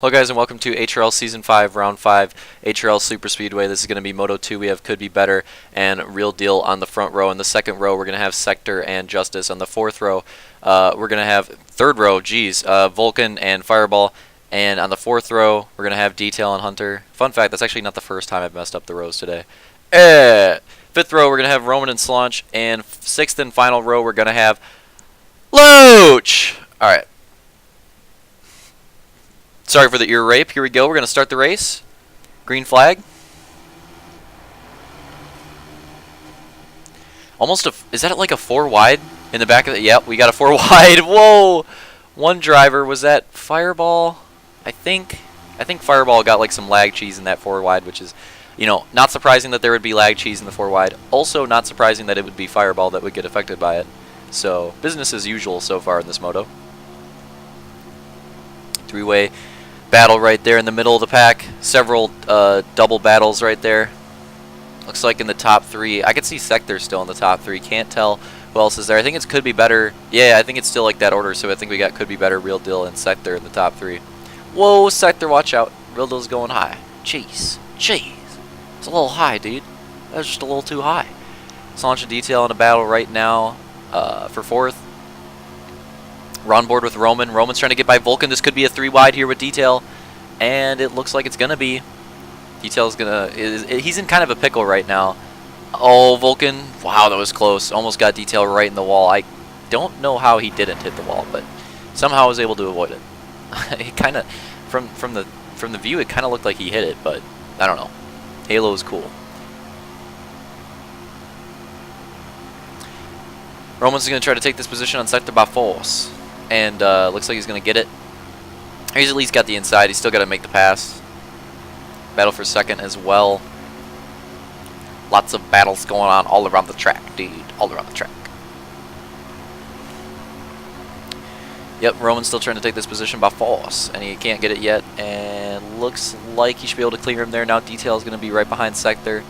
Hello guys and welcome to HRL Season 5, Round 5, HRL Superspeedway. This is going to be Moto 2, we have Could Be Better and Real Deal on the front row. In the second row we're going to have Sector and Justice. On the fourth row we're going to have, third row, Vulcan and Fireball. And on the fourth row we're going to have Detail and Hunter. Fun fact, that's actually not the first time I've messed up the rows today. Fifth row we're going to have Roman and Slaunch. And sixth and final row we're going to have Loach! Alright. Sorry for the ear rape. Here we go. We're going to start the race. Green flag. Almost a... Is that like a 4 wide in the back of the... Yep, we got a 4 wide. Whoa! One driver. Was that Fireball? I think Fireball got like some lag cheese in that 4 wide, which is, you know, not surprising that there would be lag cheese in the 4 wide. Also not surprising that it would be Fireball that would get affected by it. So, business as usual so far in this moto. Three-way battle right there in the middle of the pack. Several double battles right there. Looks like in the top 3. I can see Sector still in the top 3. Can't tell who else is there. I think it Could Be Better. Yeah, I think it's still like that order. So I think we got Could Be Better, Real Deal, and Sector in the top 3. Whoa, Sector, watch out. Real Deal's going high. Jeez. Jeez. It's a little high, dude. That was just a little too high. Slaunch and Detail in a battle right now for 4th. We're on board with Roman. Roman's trying to get by Vulcan. This could be a 3 wide here with Detail. And it looks like it's going to be. Detail's going to... He's in kind of a pickle right now. Oh, Vulcan. Wow, that was close. Almost got Detail right in the wall. I don't know how he didn't hit the wall, but somehow was able to avoid it. It kind of... From the view, it kind of looked like he hit it, but I don't know. Halo is cool. Roman's going to try to take this position on Sector by force. And looks like he's going to get it. He's at least got the inside. He's still got to make the pass. Battle for second as well. Lots of battles going on all around the track, dude. All around the track. Yep, Roman's still trying to take this position by force. And he can't get it yet. And looks like he should be able to clear him there. Now Detail is going to be right behind Sector.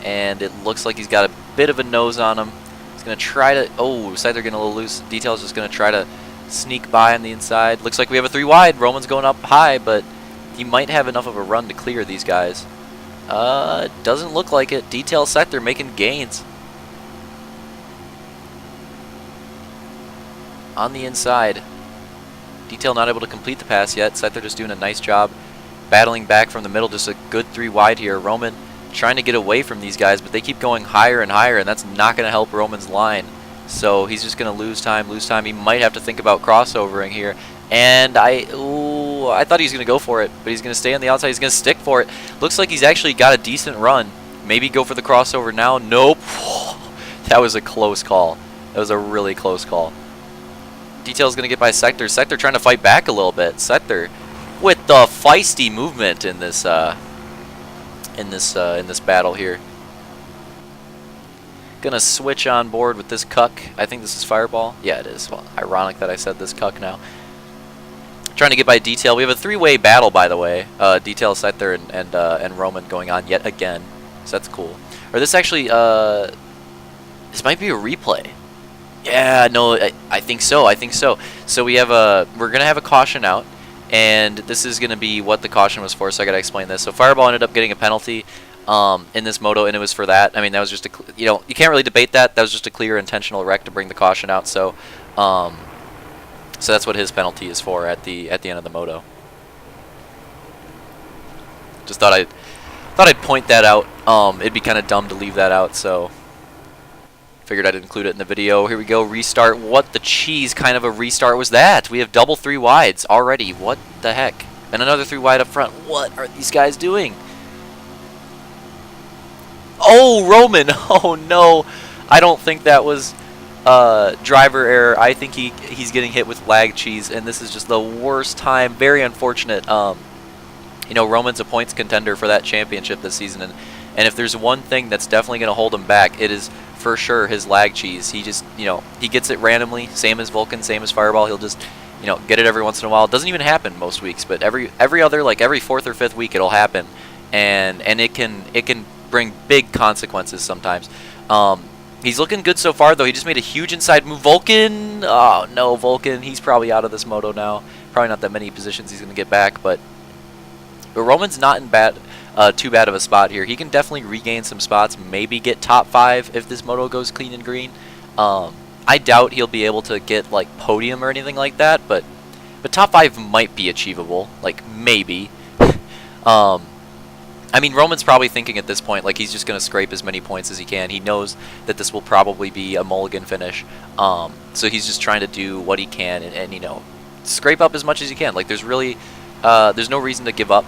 And it looks like he's got a bit of a nose on him. He's going to try to... Oh, Sector getting a little loose. Detail's just going to try to sneak by on the inside. Looks like we have a 3 wide. Roman's going up high, but he might have enough of a run to clear these guys. Doesn't look like it. Detail, Sector making gains. On the inside. Detail not able to complete the pass yet. Sector just doing a nice job battling back from the middle. Just a good 3 wide here. Roman trying to get away from these guys, but they keep going higher and higher, and that's not going to help Roman's line. So he's just going to lose time. He might have to think about crossovering here. And I thought he was going to go for it, but he's going to stay on the outside. He's going to stick for it. Looks like he's actually got a decent run. Maybe go for the crossover now. Nope. That was a close call. That was a really close call. Detail's going to get by Sector. Sector trying to fight back a little bit. Sector with the feisty movement in this battle here. Gonna switch on board with this cuck. I think this is Fireball. Yeah, it is. Well, ironic that I said this cuck now. Trying to get by Detail. We have a 3-way battle, by the way. Detail, Sector, and Roman going on yet again. So that's cool. Or this actually, this might be a replay. Yeah, no, I think so. I think so. So we have we're gonna have a caution out, and this is gonna be what the caution was for. So I gotta explain this. So Fireball ended up getting a penalty in this moto, and it was for that. I mean, that was just a, you know, you can't really debate that. That was just a clear intentional wreck to bring the caution out. So, so that's what his penalty is for at the end of the moto. Just thought I'd point that out. It'd be kind of dumb to leave that out, so figured I'd include it in the video. Here we go, restart. What the cheese kind of a restart was that? We have double 3 wides already. What the heck? And another 3 wide up front. What are these guys doing? Oh, Roman! Oh no, I don't think that was driver error. I think he's getting hit with lag cheese, and this is just the worst time. Very unfortunate. You know, Roman's a points contender for that championship this season, and if there's one thing that's definitely going to hold him back, it is for sure his lag cheese. He just, you know, he gets it randomly, same as Vulcan, same as Fireball. He'll just, you know, get it every once in a while. It doesn't even happen most weeks, but every other, like every 4th or 5th week, it'll happen, and it can bring big consequences sometimes. He's looking good so far, though. He just made a huge inside move. Vulcan! Oh, no, Vulcan. He's probably out of this moto now. Probably not that many positions he's going to get back, but But Roman's not in too bad of a spot here. He can definitely regain some spots, maybe get top 5 if this moto goes clean and green. I doubt he'll be able to get like podium or anything like that, but top 5 might be achievable, like maybe. I mean, Roman's probably thinking at this point, like, he's just going to scrape as many points as he can. He knows that this will probably be a mulligan finish, so he's just trying to do what he can and you know, scrape up as much as he can. Like, there's really, there's no reason to give up.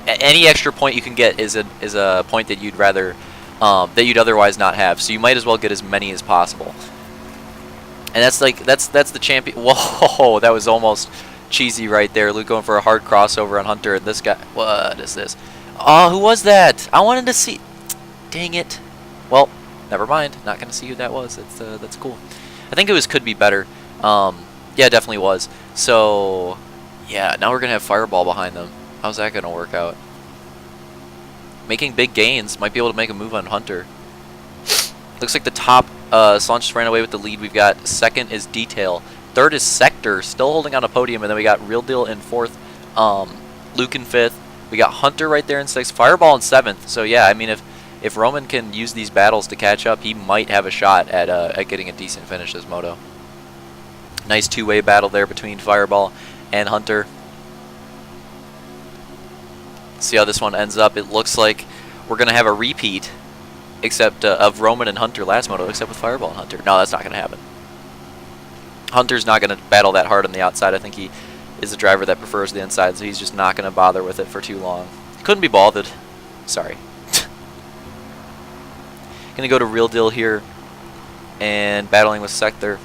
Any extra point you can get is a point that you'd rather, that you'd otherwise not have. So you might as well get as many as possible. And that's like, that's the champion. Whoa, that was almost cheesy right there. Luke going for a hard crossover on Hunter, and this guy, what is this? Oh, who was that? I wanted to see. Dang it. Well, never mind. Not going to see who that was. That's cool. I think it was could be better. Yeah, it definitely was. So, yeah, now we're going to have Fireball behind them. How's that going to work out? Making big gains. Might be able to make a move on Hunter. Looks like the top Slaunch just ran away with the lead. We've got second is Detail. Third is Sector, still holding on a podium. And then we got Real Deal in fourth. Luke in fifth. We got Hunter right there in 6th, Fireball in 7th. So yeah, I mean, if Roman can use these battles to catch up, he might have a shot at getting a decent finish this moto. Nice two-way battle there between Fireball and Hunter. See how this one ends up. It looks like we're gonna have a repeat, except of Roman and Hunter last moto, except with Fireball and Hunter. No, that's not gonna happen. Hunter's not gonna battle that hard on the outside. I think he is a driver that prefers the inside, so he's just not going to bother with it for too long. Couldn't be bothered. Sorry. Going to go to Real Deal here and battling with Sector.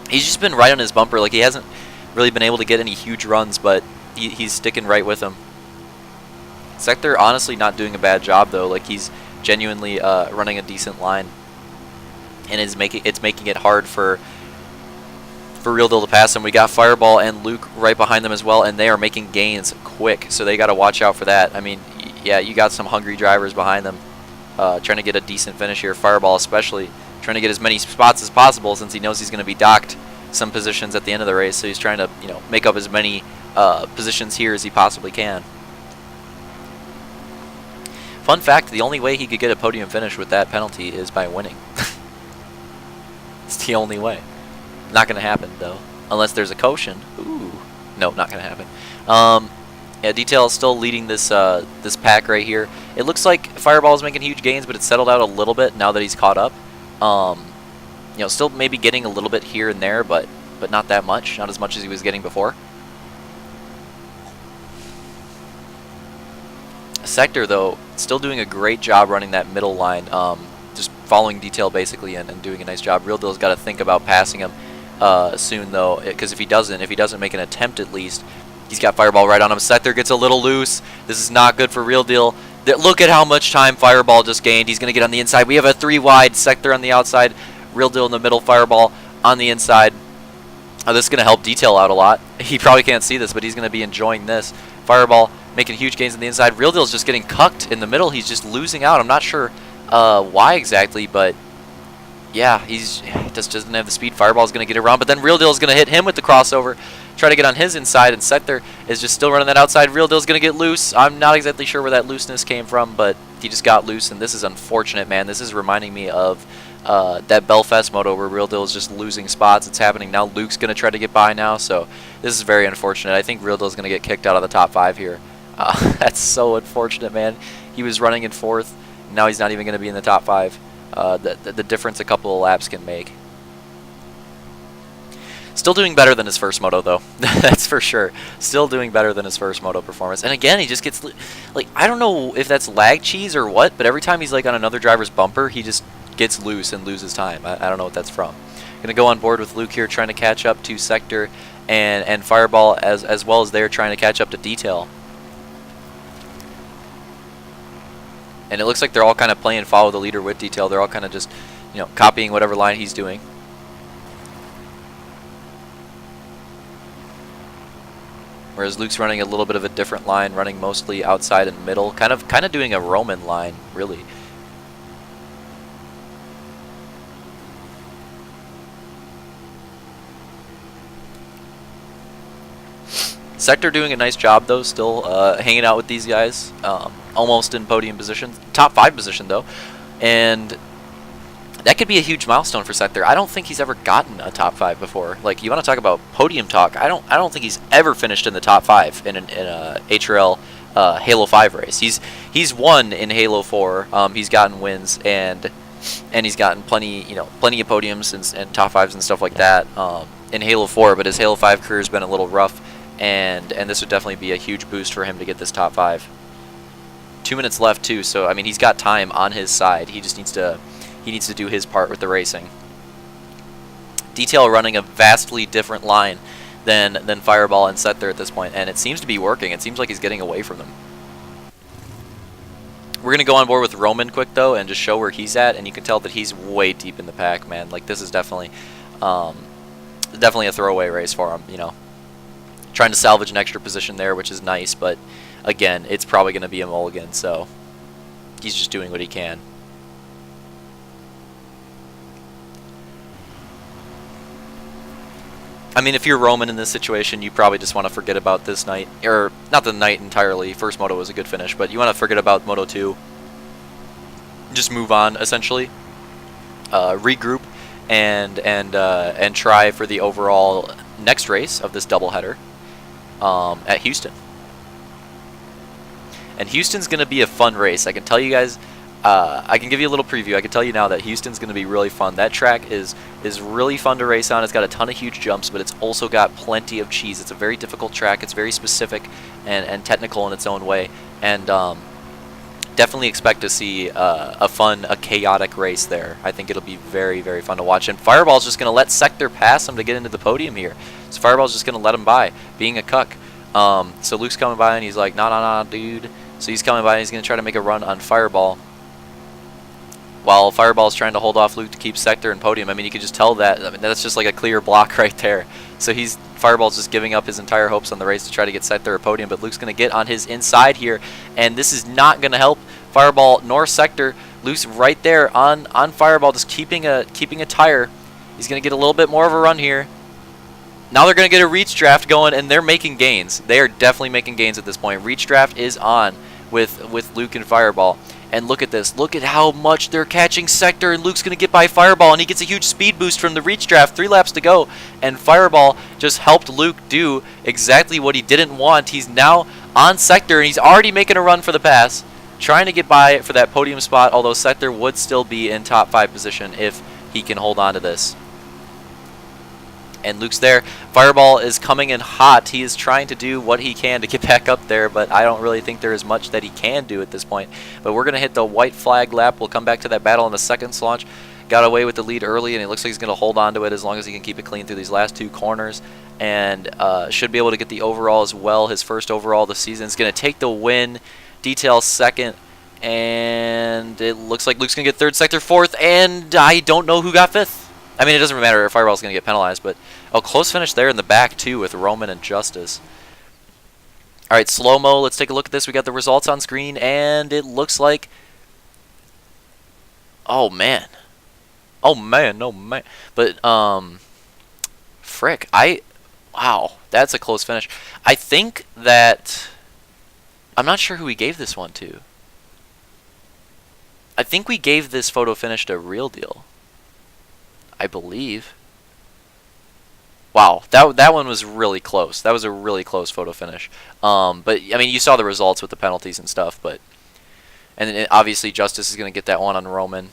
He's just been right on his bumper. Like, he hasn't really been able to get any huge runs, but he's sticking right with him. Sector honestly not doing a bad job, though. Like, he's genuinely running a decent line, and it's making it hard for Real Deal to pass him. We got Fireball and Luke right behind them as well, and they are making gains quick, so they got to watch out for that. I mean, yeah, you got some hungry drivers behind them trying to get a decent finish here. Fireball especially trying to get as many spots as possible since he knows he's going to be docked some positions at the end of the race, so he's trying to, you know, make up as many positions here as he possibly can. Fun fact, the only way he could get a podium finish with that penalty is by winning. It's the only way. Not going to happen, though. Unless there's a caution. Ooh. No, not going to happen. Yeah, Detail is still leading this this pack right here. It looks like Fireball is making huge gains, but it's settled out a little bit now that he's caught up. You know, still maybe getting a little bit here and there, but not that much. Not as much as he was getting before. Sector, though, still doing a great job running that middle line. Just following Detail, basically, and doing a nice job. Real Deal's got to think about passing him soon, though, because if he doesn't make an attempt at least, he's got Fireball right on him. Sector gets a little loose. This is not good for Real Deal. Look at how much time Fireball just gained. He's going to get on the inside. We have a 3 wide, Sector on the outside, Real Deal in the middle, Fireball on the inside. This is going to help Detail out a lot. He probably can't see this, but he's going to be enjoying this. Fireball making huge gains on the inside. Real Deal's just getting cucked in the middle. He's just losing out. I'm not sure why exactly, but yeah, he just doesn't have the speed. Fireball's going to get around, but then Real Deal's going to hit him with the crossover, try to get on his inside, and Sector is just still running that outside. Real Deal's going to get loose. I'm not exactly sure where that looseness came from, but he just got loose, and this is unfortunate, man. This is reminding me of that Belfast moto where Real Deal is just losing spots. It's happening now. Luke's going to try to get by now, so this is very unfortunate. I think Real Deal's going to get kicked out of the top 5 here. That's so unfortunate, man. He was running in 4th. Now he's not even going to be in the top 5. The difference a couple of laps can make. Still doing better than his first moto, though. That's for sure. Still doing better than his first moto performance. And again, he just gets, like, I don't know if that's lag cheese or what, but every time he's like on another driver's bumper, he just gets loose and loses time. I don't know what that's from. Gonna go on board with Luke here, trying to catch up to Sector and Fireball as well as they're trying to catch up to Detail. And it looks like they're all kind of playing follow the leader with Detail. They're all kind of just, you know, copying whatever line he's doing. Whereas Luke's running a little bit of a different line, running mostly outside and middle, kind of doing a Roman line, really. Sector doing a nice job though, still hanging out with these guys, almost in podium position, top 5 position though, and that could be a huge milestone for Sector. I don't think he's ever gotten a top 5 before. Like, you want to talk about podium talk? I don't think he's ever finished in the top 5 in a HRL Halo 5 race. He's won in Halo 4. He's gotten wins and he's gotten plenty of podiums and top 5s and stuff like that in Halo 4. But his Halo 5 career has been a little rough, and this would definitely be a huge boost for him to get this top 5. 2 minutes left too, so I mean he's got time on his side. He just needs to do his part with the racing. Detail running a vastly different line than Fireball and Sector at this point, and it seems to be working. It seems like he's getting away from them. We're gonna go on board with Roman quick though and just show where he's at, and you can tell that he's way deep in the pack, man. Like, this is definitely a throwaway race for him, you know. Trying to salvage an extra position there, which is nice, but again, it's probably gonna be a mulligan, so he's just doing what he can. I mean, if you're Roman in this situation, you probably just want to forget about this night, or not the night entirely. First Moto was a good finish, but you want to forget about Moto 2. Just move on, essentially. Regroup and try for the overall next race of this doubleheader at Houston. And Houston's going to be a fun race. I can tell you guys. I can give you a little preview. I can tell you now that Houston's going to be really fun. That track is really fun to race on. It's got a ton of huge jumps, but it's also got plenty of cheese. It's a very difficult track. It's very specific and technical in its own way. And definitely expect to see a chaotic race there. I think it'll be very, very fun to watch. And Fireball's just going to let Sector pass him to get into the podium here. So Fireball's just going to let him by, being a cuck. So Luke's coming by, and he's like, nah, dude. So he's coming by, and he's going to try to make a run on Fireball, while Fireball's trying to hold off Luke to keep Sector and podium. I mean, you can just tell that. I mean, that's just like a clear block right there. So Fireball's just giving up his entire hopes on the race to try to get Sector a podium, but Luke's going to get on his inside here, and this is not going to help Fireball nor Sector. Luke's right there on Fireball, just keeping a tire. He's going to get a little bit more of a run here. Now they're going to get a reach draft going, and they're making gains. They are definitely making gains at this point. Reach draft is on with Luke and Fireball. And look at this. Look at how much they're catching Sector, and Luke's going to get by Fireball, and he gets a huge speed boost from the reach draft. 3 laps to go, and Fireball just helped Luke do exactly what he didn't want. He's now on Sector, and he's already making a run for the pass, trying to get by for that podium spot, although Sector would still be in top 5 position if he can hold on to this. And Luke's there. Fireball is coming in hot. He is trying to do what he can to get back up there, but I don't really think there is much that he can do at this point. But we're going to hit the white flag lap. We'll come back to that battle in the second launch. Got away with the lead early, and it looks like he's going to hold on to it as long as he can keep it clean through these last 2 corners. And should be able to get the overall as well. His first overall of the season. Is going to take the win. Detail second. And it looks like Luke's going to get 3rd, Sector 4th. And I don't know who got 5th. I mean, it doesn't matter if Fireball's going to get penalized, but a close finish there in the back, too, with Roman and Justice. All right, slow-mo, let's take a look at this. We got the results on screen, and it looks like... Oh, man. Oh, man. But, frick, wow, that's a close finish. I think that... I'm not sure who we gave this one to. I think we gave this photo finish to Real Deal, I believe. Wow, that one was really close. That was a really close photo finish. But I mean, you saw the results with the penalties and stuff. But and then obviously Justice is going to get that one on Roman.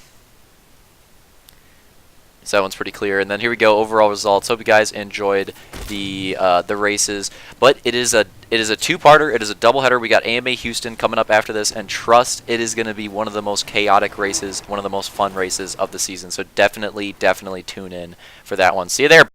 So that one's pretty clear. And then here we go, overall results. Hope you guys enjoyed the races. But it is a 2-parter. It is a doubleheader. We got AMA Houston coming up after this, and trust, it is going to be one of the most chaotic races, one of the most fun races of the season. So definitely tune in for that one. See you there.